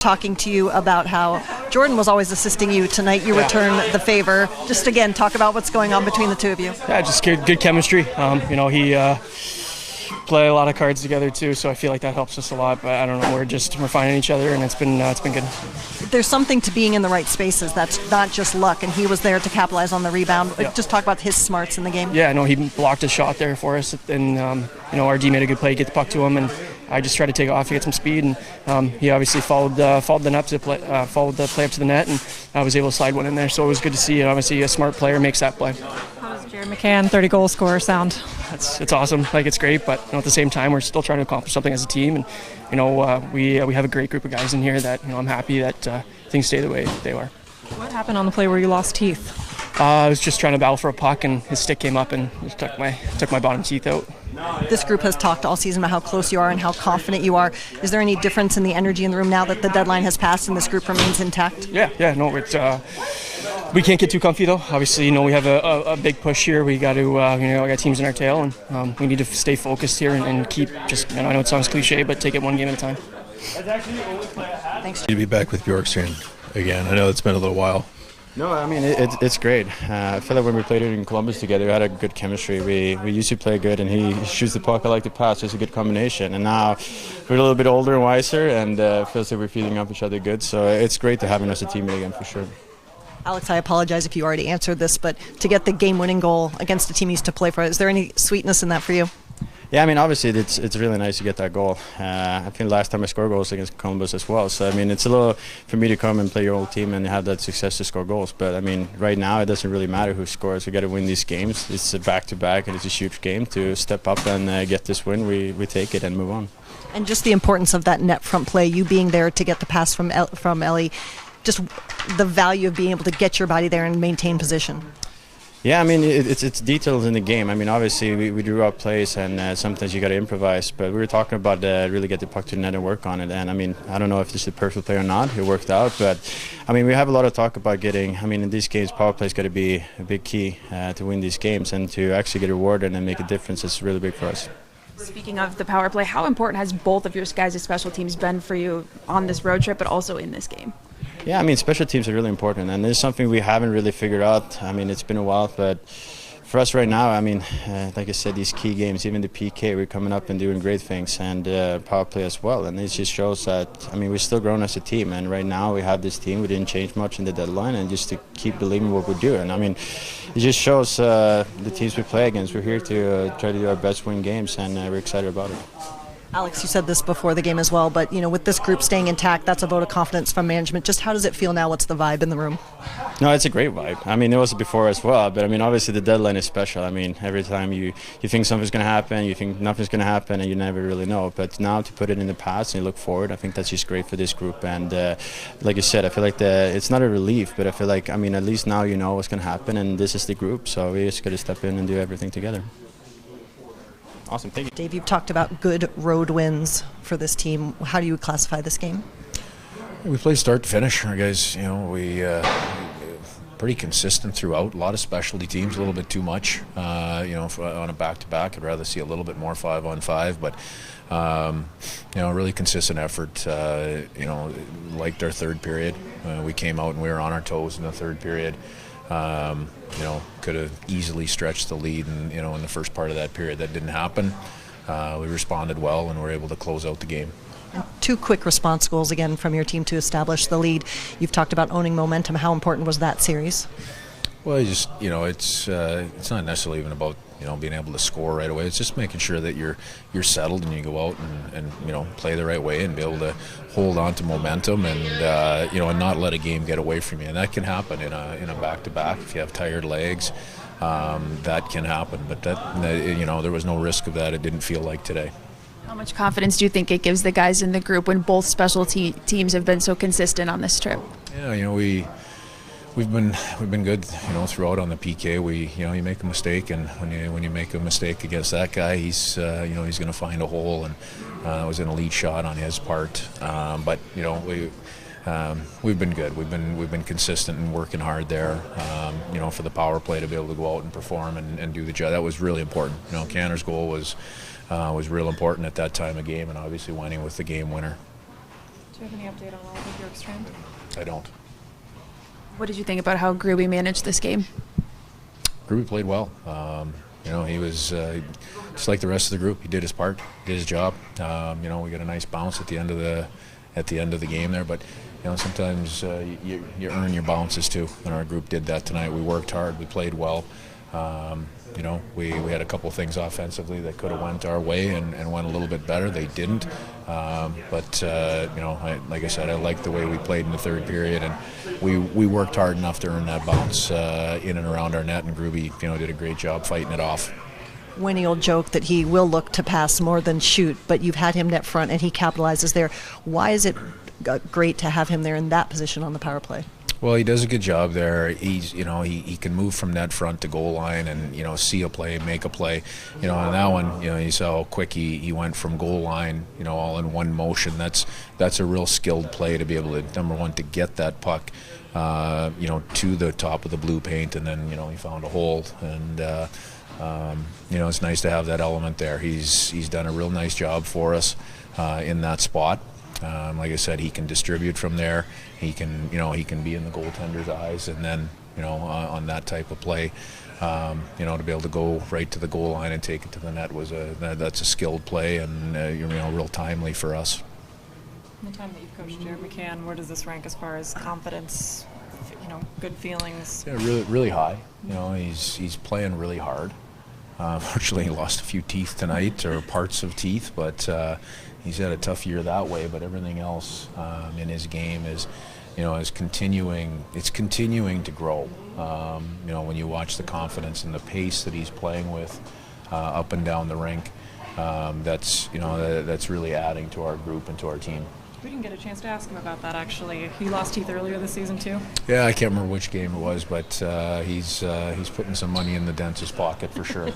talking to you about how Jordan was always assisting you. Tonight you return the favor. Just again, talk about what's going on between the two of you. Yeah, just good chemistry. He play a lot of cards together too, so I feel like that helps us a lot. But I don't know, we're finding each other, and it's been good. There's something to being in the right spaces. That's not just luck, and he was there to capitalize on the rebound. Yeah. Just talk about his smarts in the game. Yeah, no, he blocked a shot there for us, and our D made a good play, get the puck to him, and I just tried to take it off to get some speed, and he obviously followed the net followed the play up to the net, and I was able to slide one in there. So it was good to see. Obviously, a smart player makes that play. How does Jared McCann, 30-goal scorer, sound? It's awesome. Like, it's great, but at the same time, we're still trying to accomplish something as a team, and we have a great group of guys in here that I'm happy that things stay the way they are. What happened on the play where you lost teeth? I was just trying to battle for a puck, and his stick came up and just took my bottom teeth out. This group has talked all season about how close you are and how confident you are. Is there any difference in the energy in the room now that the deadline has passed and this group remains intact? Yeah, no, we can't get too comfy though. Obviously, we have a big push here. We got to, we got teams in our tail, and we need to stay focused here and keep just. I know it sounds cliche, but take it one game at a time. Thanks. To be back with Bjorkstrand again. I know it's been a little while. No, I mean, it's great. I feel like when we played it in Columbus together, we had a good chemistry. We used to play good, and he shoots the puck, I like to pass. It's a good combination. And now we're a little bit older and wiser, and feels like we're feeding off each other good. So it's great to have him as a teammate again, for sure. Alex, I apologize if you already answered this, but to get the game-winning goal against a team you used to play for, is there any sweetness in that for you? Yeah, I mean, obviously it's really nice to get that goal. I think last time I scored goals against Columbus as well. So, I mean, it's a little for me to come and play your old team and have that success to score goals. But, I mean, right now it doesn't really matter who scores. We got to win these games. It's a back-to-back, and it's a huge game. To step up and get this win, we take it and move on. And just the importance of that net front play, you being there to get the pass from Ellie, just the value of being able to get your body there and maintain position. Yeah, I mean, it's details in the game. I mean, obviously we drew up plays, and sometimes you got to improvise. But we were talking about really get the puck to the net and work on it. And I mean, I don't know if this is the perfect play or not. It worked out, but I mean, we have a lot of talk about getting. I mean, in these games, power play's got to be a big key to win these games, and to actually get rewarded and make a difference is really big for us. Speaking of the power play, how important has both of your guys' special teams been for you on this road trip, but also in this game? Yeah, I mean, special teams are really important, and it's something we haven't really figured out. I mean, it's been a while, but for us right now, I mean, like I said, these key games, even the PK, we're coming up and doing great things, and power play as well. And it just shows that, I mean, we're still growing as a team, and right now we have this team. We didn't change much in the deadline, and just to keep believing what we're doing. I mean, it just shows the teams we play against. We're here to try to do our best, win games, and we're excited about it. Alex, you said this before the game as well, but with this group staying intact, that's a vote of confidence from management. Just how does it feel now? What's the vibe in the room? No, it's a great vibe. I mean, it was before as well, but I mean, obviously the deadline is special. I mean, every time you think something's going to happen, you think nothing's going to happen, and you never really know. But now to put it in the past and look forward, I think that's just great for this group. And like you said, I feel like it's not a relief, but I feel like, I mean, at least now you know what's going to happen, and this is the group, so we just got to step in and do everything together. Awesome, thank you. Dave, you've talked about good road wins for this team. How do you classify this game? We play start to finish. Our guys, we pretty consistent throughout. A lot of specialty teams, a little bit too much. On a back-to-back, I'd rather see a little bit more 5-on-5, but really consistent effort. Liked our third period. We came out and we were on our toes in the third period. Could have easily stretched the lead, and in the first part of that period, that didn't happen. We responded well, and were able to close out the game. And 2 quick response goals again from your team to establish the lead. You've talked about owning momentum. How important was that series? Well, it's not necessarily even about being able to score right away. It's just making sure that you're settled and you go out and play the right way and be able to hold on to momentum and and not let a game get away from you. And that can happen in a back-to-back if you have tired legs. That can happen, but there was no risk of that. It didn't feel like today. How much confidence do you think it gives the guys in the group when both special teams have been so consistent on this trip? Yeah, We've been good, throughout on the PK. You make a mistake, and when you make a mistake against that guy, he's going to find a hole, and it was an elite shot on his part. But we've been good. We've been consistent and working hard there. For the power play to be able to go out and perform and do the job, that was really important. Canner's goal was real important at that time of game, and obviously winning with the game winner. Do you have any update on Oliver Bjorkstrand? I don't. What did you think about how Gruby managed this game? Gruby played well. He was just like the rest of the group. He did his part, did his job. We got a nice bounce at the end of the game there, but sometimes you earn your bounces too. And our group did that tonight. We worked hard. We played well. We had a couple things offensively that could have went our way and went a little bit better. They didn't. Like I said, I liked the way we played in the third period, and we worked hard enough to earn that bounce in and around our net. And Gruby, did a great job fighting it off. Winnie will joke that he will look to pass more than shoot, but you've had him net front and he capitalizes there. Why is it great to have him there in that position on the power play? Well, he does a good job there. He's, he can move from net front to goal line and, see a play, make a play. On that one, you saw how quick he went from goal line, all in one motion. That's a real skilled play to be able to, number one, to get that puck, to the top of the blue paint, and then, he found a hole. And, it's nice to have that element there. He's done a real nice job for us in that spot. Like I said, he can distribute from there. He can be in the goaltender's eyes, and then, on that type of play, to be able to go right to the goal line and take it to the net that's a skilled play and real timely for us. In the time that you've coached Jared McCann, where does this rank as far as confidence, good feelings? Yeah, really, really high. He's playing really hard. Unfortunately, he lost a few teeth tonight, or parts of teeth, but he's had a tough year that way. But everything else in his game is continuing. It's continuing to grow. When you watch the confidence and the pace that he's playing with up and down the rink, that's really adding to our group and to our team. We didn't get a chance to ask him about that, actually. He lost teeth earlier this season, too. Yeah, I can't remember which game it was, but he's putting some money in the dentist's pocket for sure.